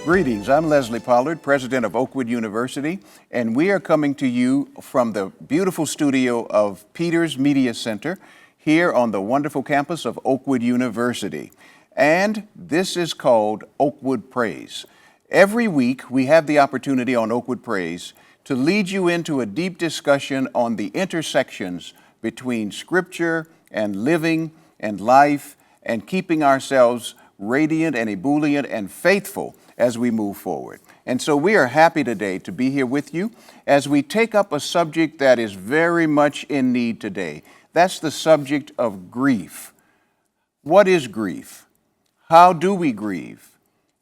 Greetings, I'm Leslie Pollard, president of Oakwood University, and we are coming to you from the beautiful studio of Peters Media Center here on the wonderful campus of Oakwood University. And this is called Oakwood Praise. Every week we have the opportunity on Oakwood Praise to lead you into a deep discussion on the intersections between Scripture and living and life and keeping ourselves radiant and ebullient and faithful as we move forward. And so we are happy today to be here with you as we take up a subject that is very much in need today. That's the subject of grief. What is grief? How do we grieve?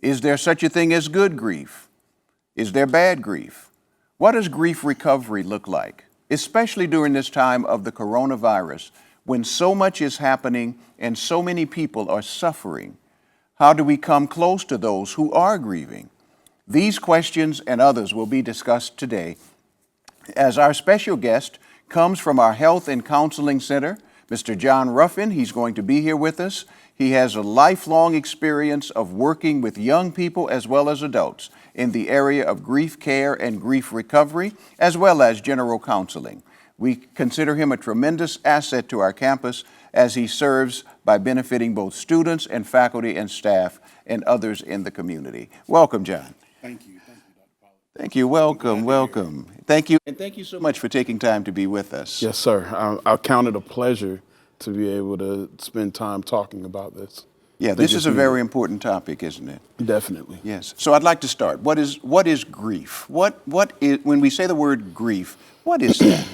Is there such a thing as good grief? Is there bad grief? What does grief recovery look like, especially during this time of the coronavirus when so much is happening and so many people are suffering? How do we come close to those who are grieving? These questions and others will be discussed today as our special guest comes from our Health and Counseling Center, Mr. John Ruffin. He's going to be here with us. He has a lifelong experience of working with young people as well as adults in the area of grief care and grief recovery, as well as general counseling. We consider him a tremendous asset to our campus as he serves by benefiting both students and faculty and staff and others in the community. Welcome, John. Thank you. Thank you, Dr. Pollard. Thank you. Welcome, welcome. Thank you. And thank you so much for taking time to be with us. Yes, sir. I count it a pleasure to be able to spend time talking about this. Yeah, this is a very important topic, isn't it? Definitely. Yes. So I'd like to start. What is grief? What is, when we say the word grief, what is that?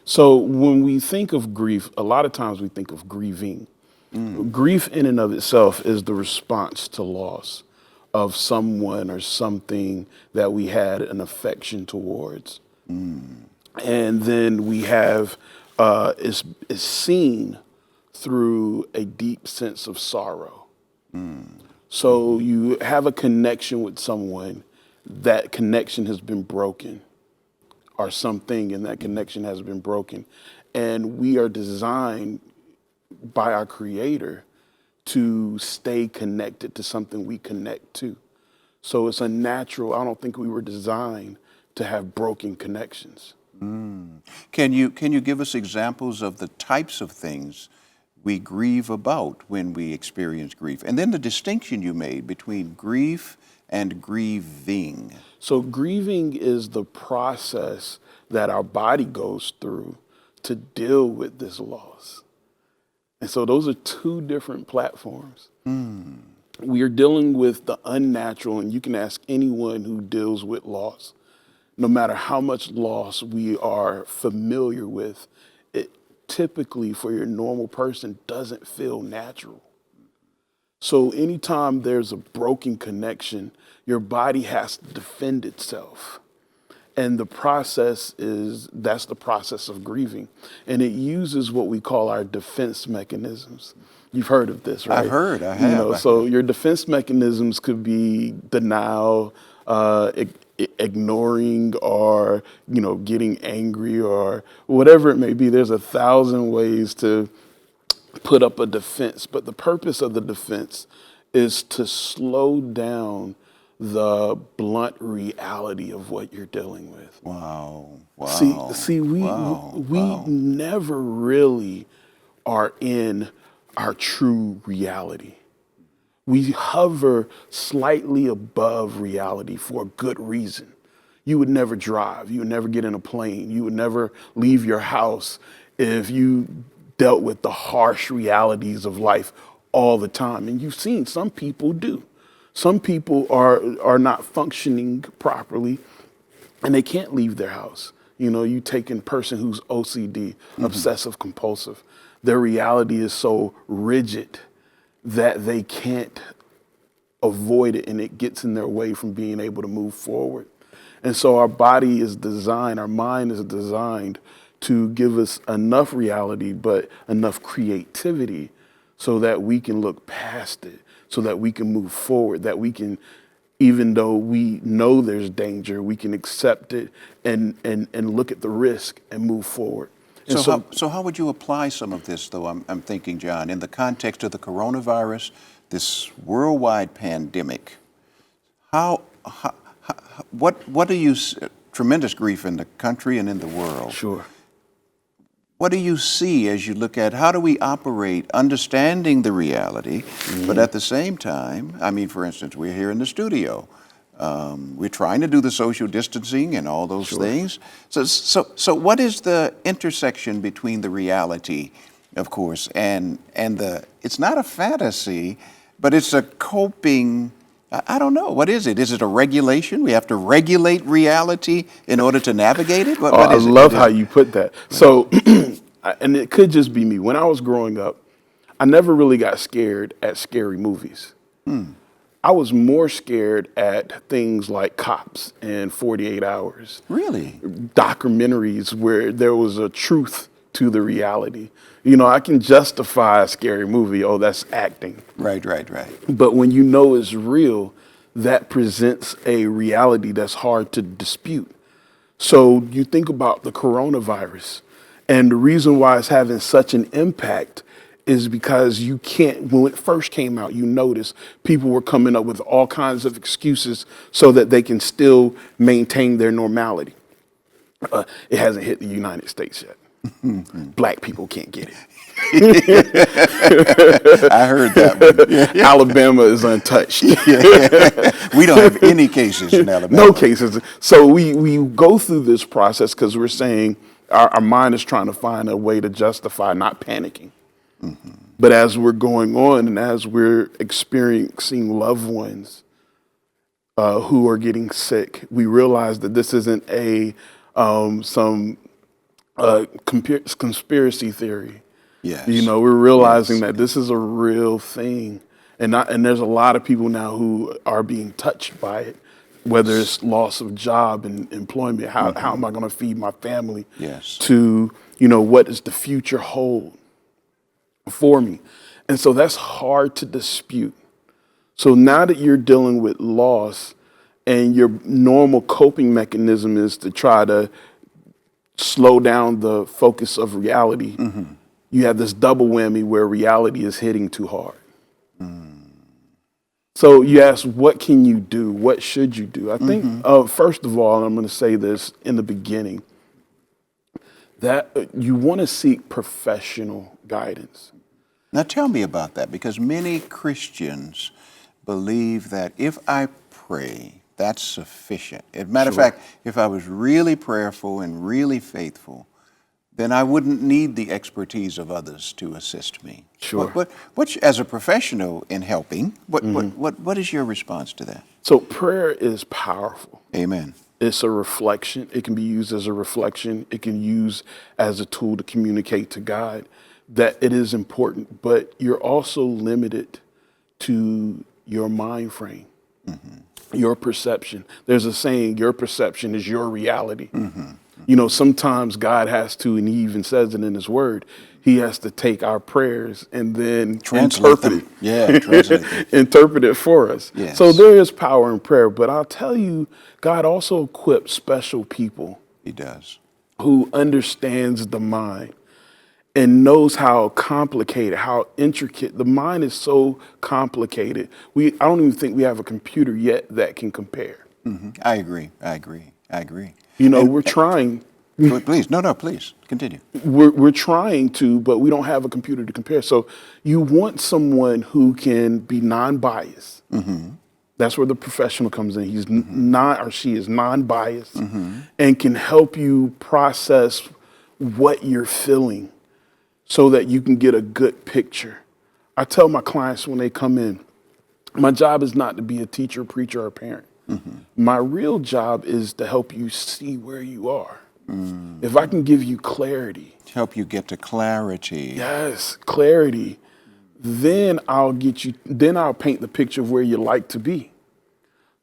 So when we think of grief, a lot of times we think of grieving. Grief in and of itself is the response to loss of someone or something that we had an affection towards. And then we have, it's seen through a deep sense of sorrow. So you have a connection with someone, that connection has been broken, or something in that connection has been broken. And we are designed by our Creator to stay connected to something we connect to. So it's a natural, I don't think we were designed to have broken connections. Can you give us examples of the types of things we grieve about when we experience grief? And then the distinction you made between grief and grieving. So grieving is the process that our body goes through to deal with this loss. And so those are two different platforms. We are dealing with the unnatural, and you can ask anyone who deals with loss. No matter how much loss we are familiar with, it typically for your normal person doesn't feel natural. So anytime there's a broken connection, your body has to defend itself. And the process that's the process of grieving. And it uses what we call our defense mechanisms. You've heard of this, right? I've heard, I have. So your defense mechanisms could be denial, ignoring, or, getting angry, or whatever it may be. There's 1,000 ways to put up a defense, but the purpose of the defense is to slow down the blunt reality of what you're dealing with. Wow. We never really are in our true reality. We hover slightly above reality for a good reason. You would never drive, you would never get in a plane, you would never leave your house if you dealt with the harsh realities of life all the time. And you've seen some people do. Some people are not functioning properly and they can't leave their house. You take a person who's OCD, obsessive compulsive. Their reality is so rigid that they can't avoid it, and it gets in their way from being able to move forward. And so our body is designed, our mind is designed to give us enough reality, but enough creativity so that we can look past it, so that we can move forward, that we can, even though we know there's danger, we can accept it and look at the risk and move forward. And So how would you apply some of this, though? I'm thinking, John, in the context of the coronavirus, this worldwide pandemic. What do you, tremendous grief in the country and in the world. Sure. What do you see as you look at how do we operate, understanding the reality, but at the same time, I mean, for instance, we're here in the studio. We're trying to do the social distancing and all those things. So what is the intersection between the reality, of course, and it's not a fantasy, but it's a coping. I don't know. What is it? Is it a regulation? We have to regulate reality in order to navigate it? I love how you put that. So, and it could just be me. When I was growing up, I never really got scared at scary movies. I was more scared at things like Cops and 48 Hours. Really? Documentaries where there was a truth to the reality. You know, I can justify a scary movie. Oh, that's acting. Right. But when you know it's real, that presents a reality that's hard to dispute. So you think about the coronavirus, and the reason why it's having such an impact is because you can't, when it first came out, you notice people were coming up with all kinds of excuses so that they can still maintain their normality. It hasn't hit the United States yet. Black people can't get it. I heard that one. Yeah. Alabama is untouched. We don't have any cases in Alabama. No cases. So we go through this process because we're saying our mind is trying to find a way to justify not panicking. But as we're going on and as we're experiencing loved ones who are getting sick, we realize that this isn't some conspiracy theory. Yes. You know, we're realizing that this is a real thing. And there's a lot of people now who are being touched by it, whether it's loss of job and employment. How am I going to feed my family? Yes. To, what does the future hold for me? And so that's hard to dispute. So now that you're dealing with loss and your normal coping mechanism is to try to slow down the focus of reality, you have this double whammy where reality is hitting too hard. So you ask, what can you do? What should you do? I think, first of all, I'm going to say this in the beginning, that you want to seek professional guidance. Now tell me about that, because many Christians believe that if I pray, that's sufficient. As a matter of fact, if I was really prayerful and really faithful, then I wouldn't need the expertise of others to assist me. Sure. What as a professional in helping, what is your response to that? So prayer is powerful. Amen. It's a reflection. It can be used as a reflection. It can use as a tool to communicate to God. That it is important, but you're also limited to your mind frame, your perception. There's a saying, your perception is your reality. Sometimes God has to, and he even says it in his word, he has to take our prayers and then interpret it. Yeah, translate it. Interpret it for us. Yes. So there is power in prayer, but I'll tell you, God also equips special people. He does. Who understands the mind and knows how complicated, how intricate. The mind is so complicated. I don't even think we have a computer yet that can compare. I agree. We're trying. Please continue. We're trying to, but we don't have a computer to compare. So you want someone who can be non-biased. That's where the professional comes in. He's she is non-biased and can help you process what you're feeling so that you can get a good picture. I tell my clients when they come in, my job is not to be a teacher, preacher, or parent. My real job is to help you see where you are. If I can give you clarity. Help you get to clarity. Yes, clarity. Then I'll paint the picture of where you like to be.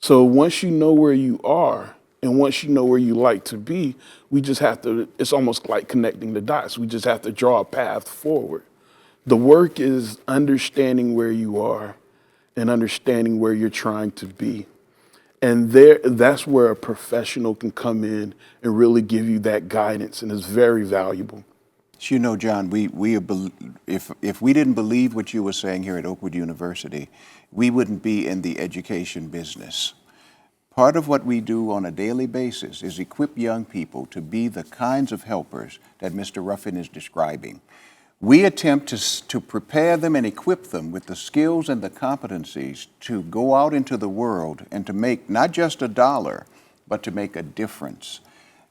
So once you know where you are, and once you know where you like to be, we just have to, it's almost like connecting the dots. We just have to draw a path forward. The work is understanding where you are and understanding where you're trying to be. And that's where a professional can come in and really give you that guidance, and it's very valuable. You know, John, if we didn't believe what you were saying here at Oakwood University, we wouldn't be in the education business. Part of what we do on a daily basis is equip young people to be the kinds of helpers that Mr. Ruffin is describing. We attempt to prepare them and equip them with the skills and the competencies to go out into the world and to make not just a dollar, but to make a difference.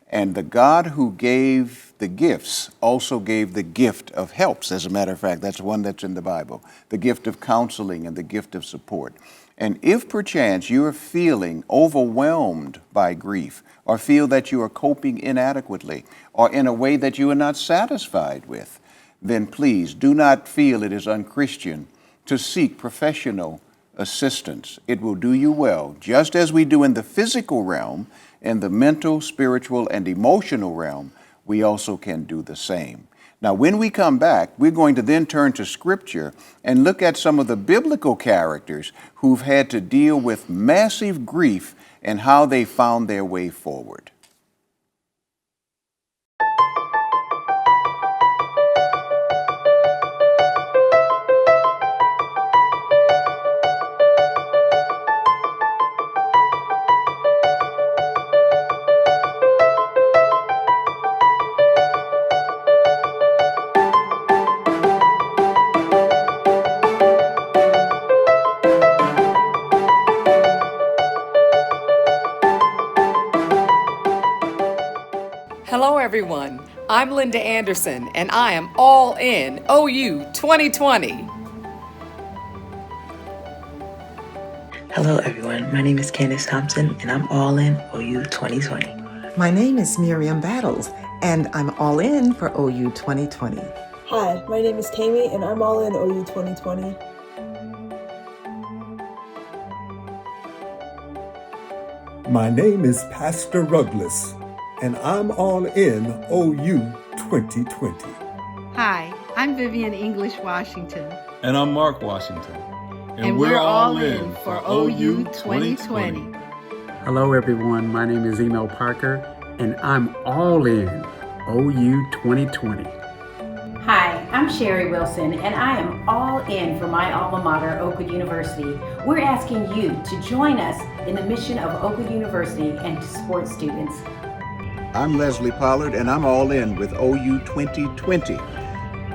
And the God who gave the gifts also gave the gift of helps. As a matter of fact, that's one that's in the Bible, the gift of counseling and the gift of support. And if perchance you are feeling overwhelmed by grief, or feel that you are coping inadequately, or in a way that you are not satisfied with, then please do not feel it is unchristian to seek professional assistance. It will do you well, just as we do in the physical realm, in the mental, spiritual, and emotional realm, we also can do the same. Now, when we come back, we're going to then turn to Scripture and look at some of the biblical characters who've had to deal with massive grief and how they found their way forward. Hello, everyone. I'm Linda Anderson, and I am all in OU 2020. Hello everyone, my name is Candice Thompson and I'm all in OU 2020. My name is Miriam Battles, and I'm all in for OU 2020. Hi, my name is Tammy, and I'm all in OU 2020. My name is Pastor Ruggles, and I'm all in OU 2020. Hi, I'm Vivian English Washington. And I'm Mark Washington. And we're all in for OU 2020. Hello everyone, my name is Emo Parker, and I'm all in OU 2020. Hi, I'm Sherry Wilson, and I am all in for my alma mater, Oakwood University. We're asking you to join us in the mission of Oakwood University and to support students. I'm Leslie Pollard, and I'm all in with OU 2020.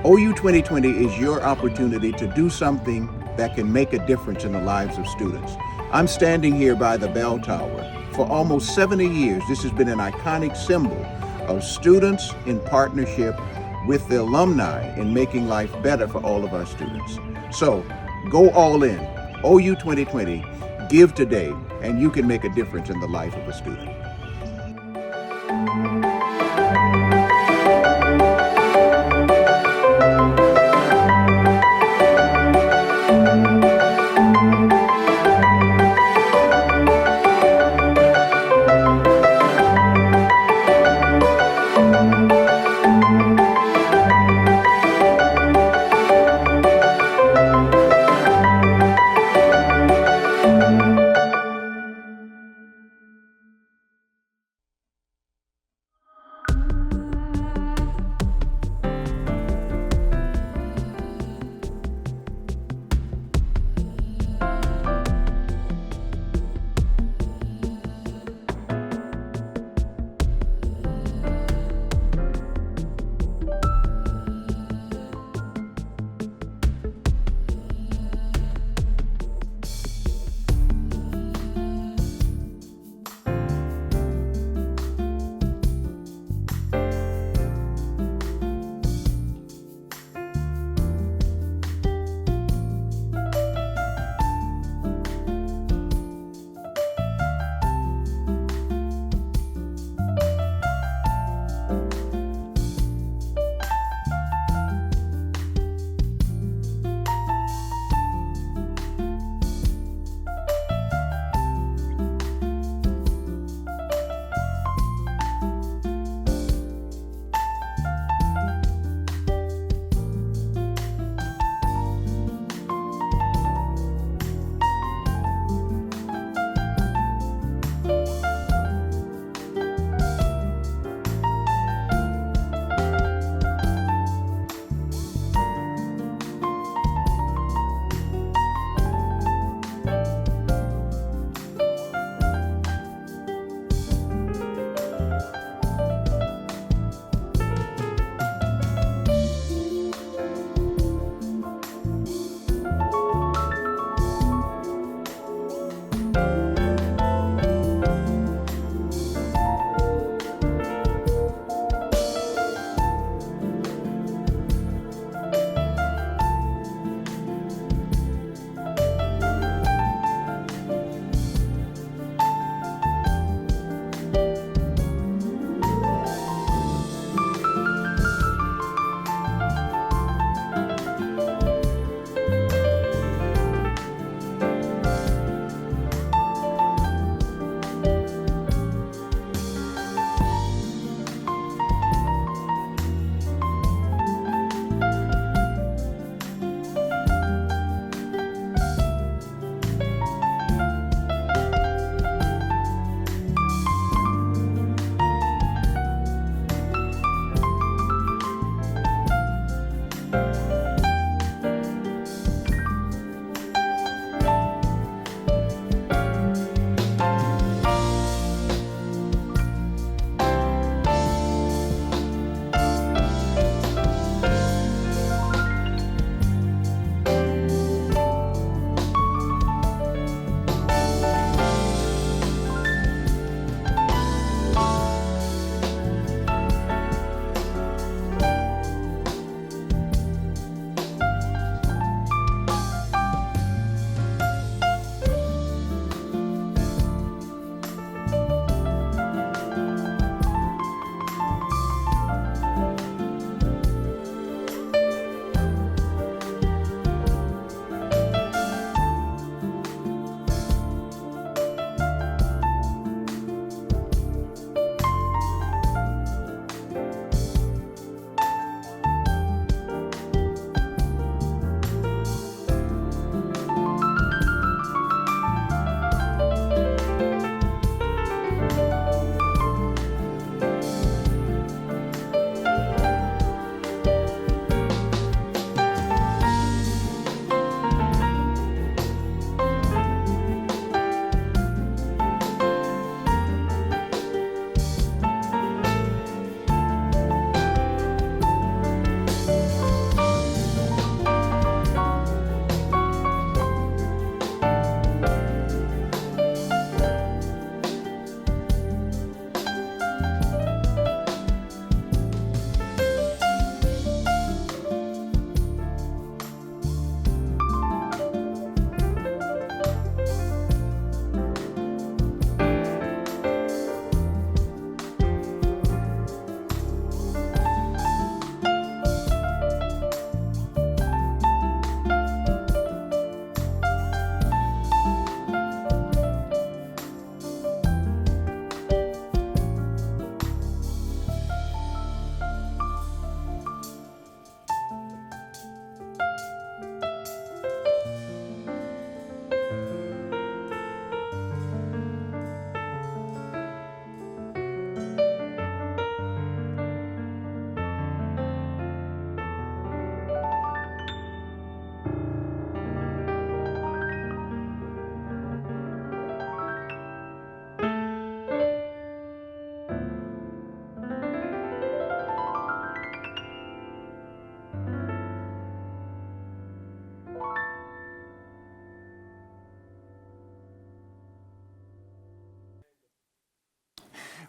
OU 2020 is your opportunity to do something that can make a difference in the lives of students. I'm standing here by the bell tower. For almost 70 years, this has been an iconic symbol of students in partnership with the alumni in making life better for all of our students. So go all in. OU 2020, give today, and you can make a difference in the life of a student.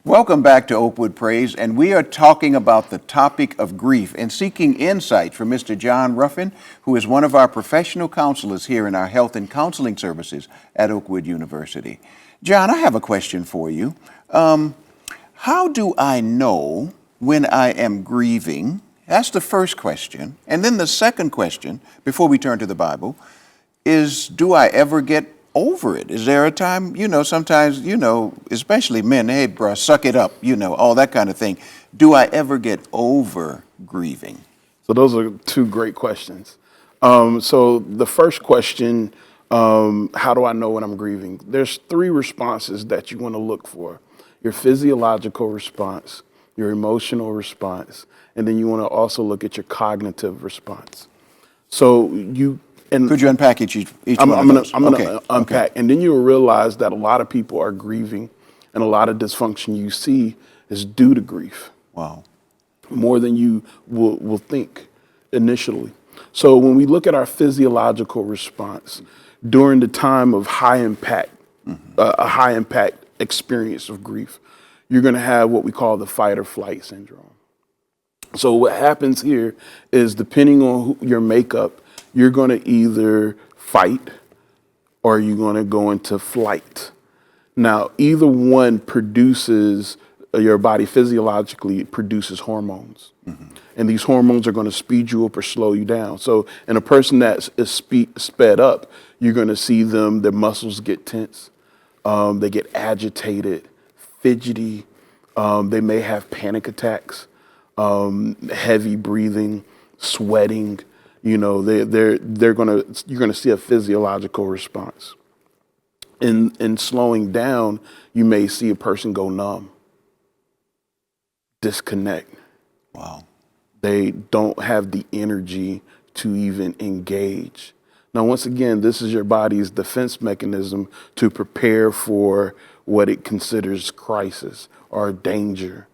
Welcome back to Oakwood Praise, and we are talking about the topic of grief and seeking insight from Mr. John Ruffin, who is one of our professional counselors here in our health and counseling services at Oakwood University. John, I have a question for you. How do I know when I am grieving? That's the first question. And then the second question, before we turn to the Bible, is do I ever get over it? Is there a time, sometimes, especially men, hey, bruh, suck it up, all that kind of thing. Do I ever get over grieving? So those are two great questions. So the first question, how do I know when I'm grieving? There's three responses that you want to look for. Your physiological response, your emotional response, and then you want to also look at your cognitive response. So could you unpack each one of those? I'm going to unpack. And then you'll realize that a lot of people are grieving, and a lot of dysfunction you see is due to grief. Wow. More than you will think initially. So when we look at our physiological response during the time of high impact, a high impact experience of grief, you're going to have what we call the fight or flight syndrome. So what happens here is, depending on your makeup, you're going to either fight or you're going to go into flight. Now, either one produces, your body physiologically produces hormones. And these hormones are going to speed you up or slow you down. So in a person that is sped up, you're going to see their muscles get tense. They get agitated, fidgety. They may have panic attacks, heavy breathing, sweating. You're gonna see a physiological response. In slowing down, you may see a person go numb, disconnect. Wow. They don't have the energy to even engage. Now, once again, this is your body's defense mechanism to prepare for what it considers crisis or danger.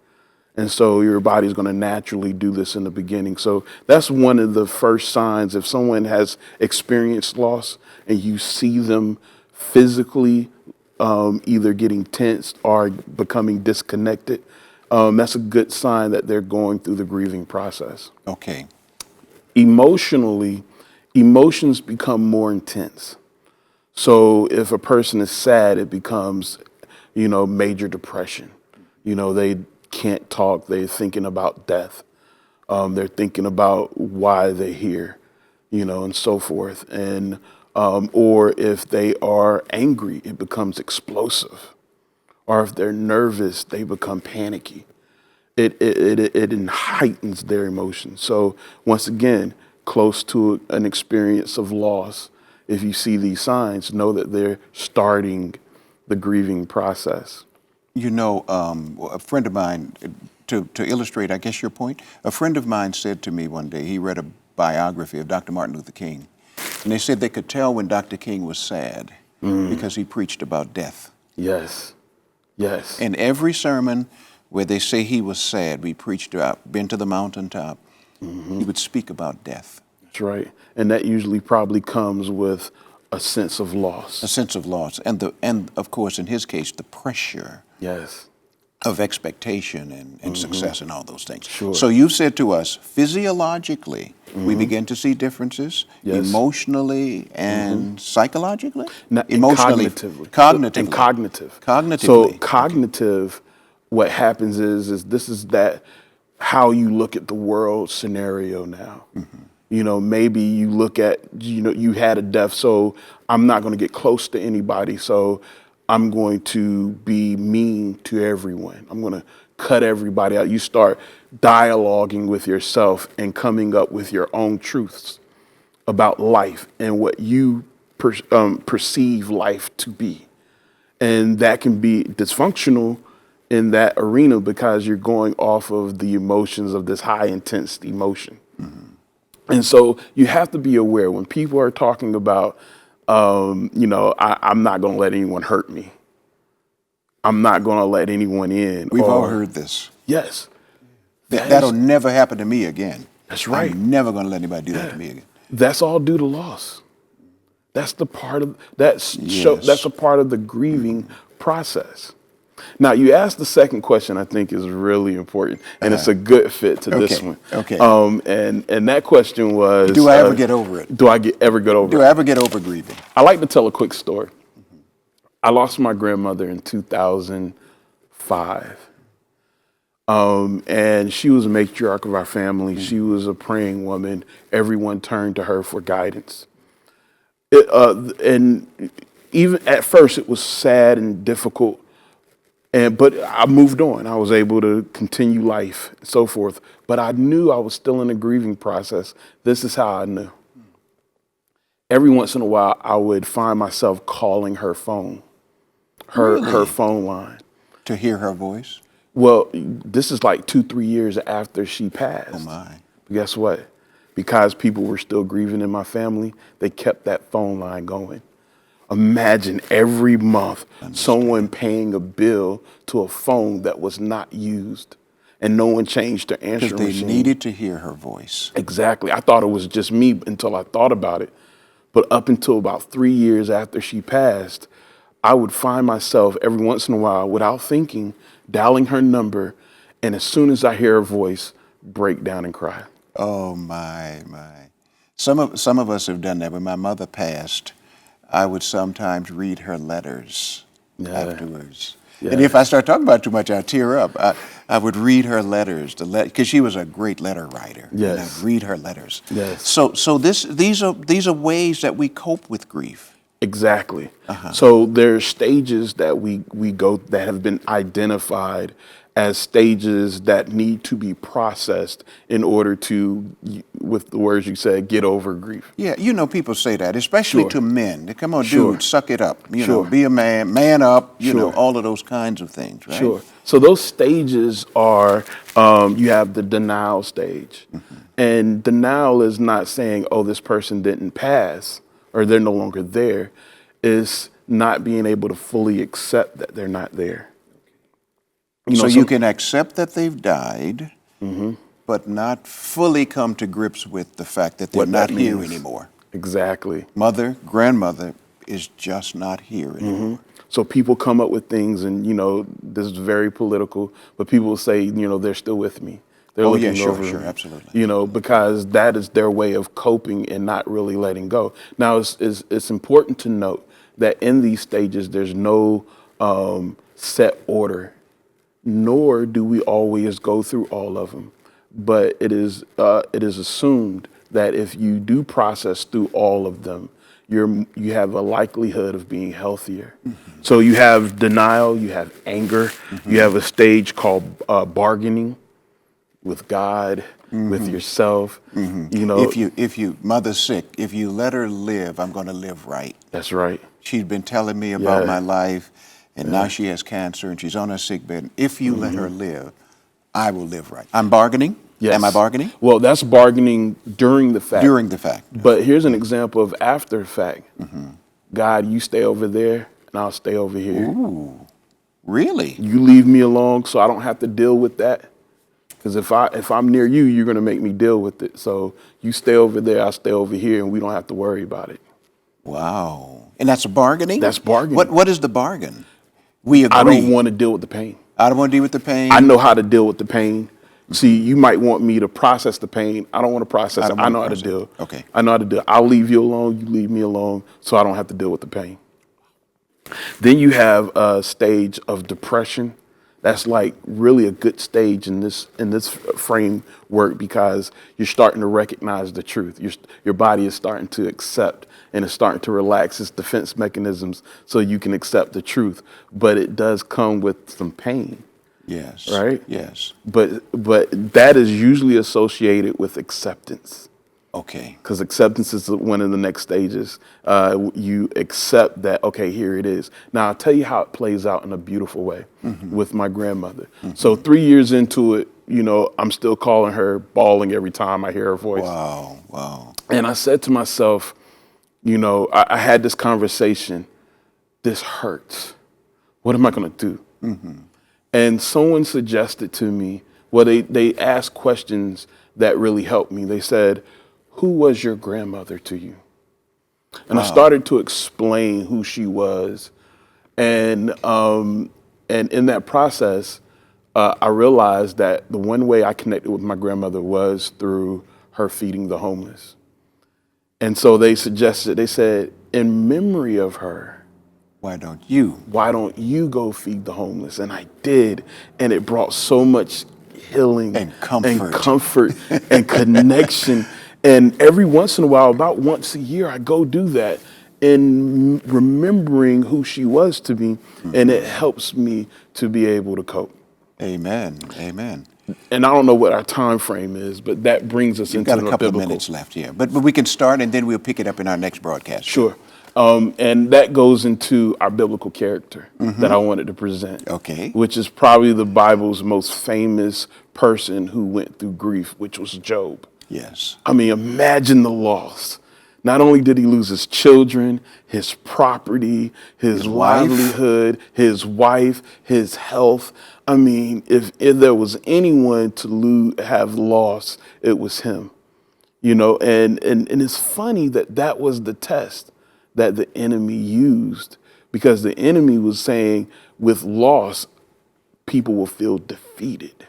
And so your body's going to naturally do this in the beginning. So that's one of the first signs. If someone has experienced loss and you see them physically either getting tensed or becoming disconnected, that's a good sign that they're going through the grieving process. Okay. Emotionally, emotions become more intense. So if a person is sad, it becomes, major depression. They can't talk. They're thinking about death. They're thinking about why they're here, and so forth. And or if they are angry, it becomes explosive. Or if they're nervous, they become panicky. It heightens their emotions. So once again, close to an experience of loss, if you see these signs, know that they're starting the grieving process. A friend of mine, to illustrate, I guess, your point, a friend of mine said to me one day, he read a biography of Dr. Martin Luther King, and they said they could tell when Dr. King was sad because he preached about death. Yes. Yes. In every sermon where they say he was sad, we preached about, been to the mountaintop, he would speak about death. That's right. And that usually probably comes with a sense of loss. A sense of loss. And of course, in his case, the pressure. Yes. Of expectation and success and all those things. Sure. So you've said to us, physiologically, we begin to see differences, emotionally and psychologically? Emotionally. Cognitively. And cognitive. Cognitively. So cognitive, what happens is this is that how you look at the world scenario now. Maybe you look at, you had a death, so I'm not going to get close to anybody, so I'm going to be mean to everyone. I'm going to cut everybody out. You start dialoguing with yourself and coming up with your own truths about life and what you perceive life to be. And that can be dysfunctional in that arena because you're going off of the emotions of this high intense emotion. And so you have to be aware when people are talking about, I'm not going to let anyone hurt me. I'm not going to let anyone in. We've all heard this. Yes. That'll never happen to me again. That's right. I'm never going to let anybody do that to me again. That's all due to loss. That's the part of that's a part of the grieving process. Now, you asked the second question, I think is really important, and it's a good fit to this one. Okay. And that question was, do I ever get over it? Do I ever get over it? Do I ever get over grieving? I like to tell a quick story. I lost my grandmother in 2005. And she was a matriarch of our family. She was a praying woman. Everyone turned to her for guidance. And even at first, it was sad and difficult. But I moved on. I was able to continue life and so forth. But I knew I was still in the grieving process. This is how I knew. Every once in a while, I would find myself calling her phone, her phone line. To hear her voice? Well, this is like 2-3 years after she passed. Oh, my. But guess what? Because people were still grieving in my family, they kept that phone line going. Imagine every month someone paying a bill to a phone that was not used and no one changed their answering machine. Because they needed to hear her voice. Exactly. I thought it was just me until I thought about it. But up until about 3 years after she passed, I would find myself every once in a while, without thinking, dialing her number, and as soon as I hear her voice, break down and cry. Oh, my. Some of us have done that. When my mother passed, I would sometimes read her letters afterwards. Yeah. And if I start talking about it too much, I'd tear up. I would read her letters, because she was a great letter writer. Yes. And I'd read her letters. Yes. So these are ways that we cope with grief. Exactly. So there's stages that we go that have been identified as stages that need to be processed in order to, with the words you said, get over grief. Yeah, people say that, especially to men. They come on, dude, suck it up. You know, be a man up, you know, all of those kinds of things, right? Sure. So those stages are, you have the denial stage. And denial is not saying, oh, this person didn't pass or they're no longer there. It's not being able to fully accept that they're not there. You can accept that they've died, but not fully come to grips with the fact that they're not here anymore. Exactly. Mother, grandmother is just not here anymore. So people come up with things, and this is very political, but people will say, they're still with me. They're looking over me. Absolutely. Because that is their way of coping and not really letting go. Now, it's important to note that in these stages, there's no set order, nor do we always go through all of them. But it is assumed that if you do process through all of them, you have a likelihood of being healthier. So you have denial, you have anger, you have a stage called bargaining with God, with yourself. If you mother's sick, if you let her live, I'm going to live right. That's right. She's been telling me about my life, and now she has cancer and she's on her sick bed. If you let her live, I will live right. I'm bargaining. Yes. Am I bargaining? Well, that's bargaining during the fact. During the fact. But here's an example of after the fact. God, you stay over there and I'll stay over here. Ooh, really? You leave me alone so I don't have to deal with that. Because if I'm near you, you're going to make me deal with it. So you stay over there, I'll stay over here, and we don't have to worry about it. Wow. And that's bargaining? That's bargaining. What is the bargain? We agree. I don't want to deal with the pain. I don't want to deal with the pain? I know how to deal with the pain. See, you might want me to process the pain. I don't want to process it. I know how to deal. Okay. I know how to deal. I'll leave you alone. You leave me alone so I don't have to deal with the pain. Then you have a stage of depression. That's like really a good stage in this framework, because you're starting to recognize the truth. Your body is starting to accept and it's starting to relax its defense mechanisms so you can accept the truth. But it does come with some pain. Yes. Right? Yes. But that is usually associated with acceptance. Okay. Because acceptance is one of the next stages. You accept that, okay, here it is. Now, I'll tell you how it plays out in a beautiful way with my grandmother. So 3 years into it, I'm still calling her, bawling every time I hear her voice. Wow, wow. And I said to myself, I had this conversation. This hurts. What am I going to do? And someone suggested to me, well, they asked questions that really helped me. They said, who was your grandmother to you? And I started to explain who she was. And And in that process, I realized that the one way I connected with my grandmother was through her feeding the homeless. And so they said, in memory of her, why don't you go feed the homeless? And I did. And it brought so much healing and comfort and connection. And every once in a while, about once a year, I go do that in remembering who she was to me. And it helps me to be able to cope. Amen. Amen. And I don't know what our time frame is, but that brings us into the biblical. We've got a couple of minutes left here. But we can start, and then we'll pick it up in our next broadcast. Sure. And that goes into our biblical character that I wanted to present. Okay. Which is probably the Bible's most famous person who went through grief, which was Job. Yes. I mean, imagine the loss. Not only did he lose his children, his property, his livelihood, his wife, his health. I mean, if there was anyone to have lost, it was him. You know, and it's funny that was the test that the enemy used, because the enemy was saying with loss, people will feel defeated.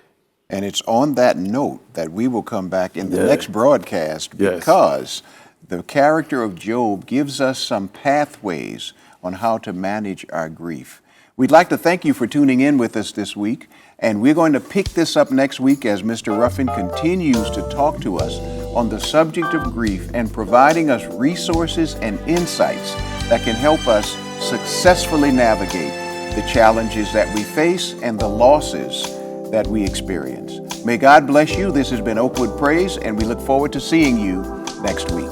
And it's on that note that we will come back in the next broadcast, because the character of Job gives us some pathways on how to manage our grief. We'd like to thank you for tuning in with us this week, and we're going to pick this up next week as Mr. Ruffin continues to talk to us on the subject of grief and providing us resources and insights that can help us successfully navigate the challenges that we face and the losses that we experience. May God bless you. This has been Oakwood Praise, and we look forward to seeing you next week.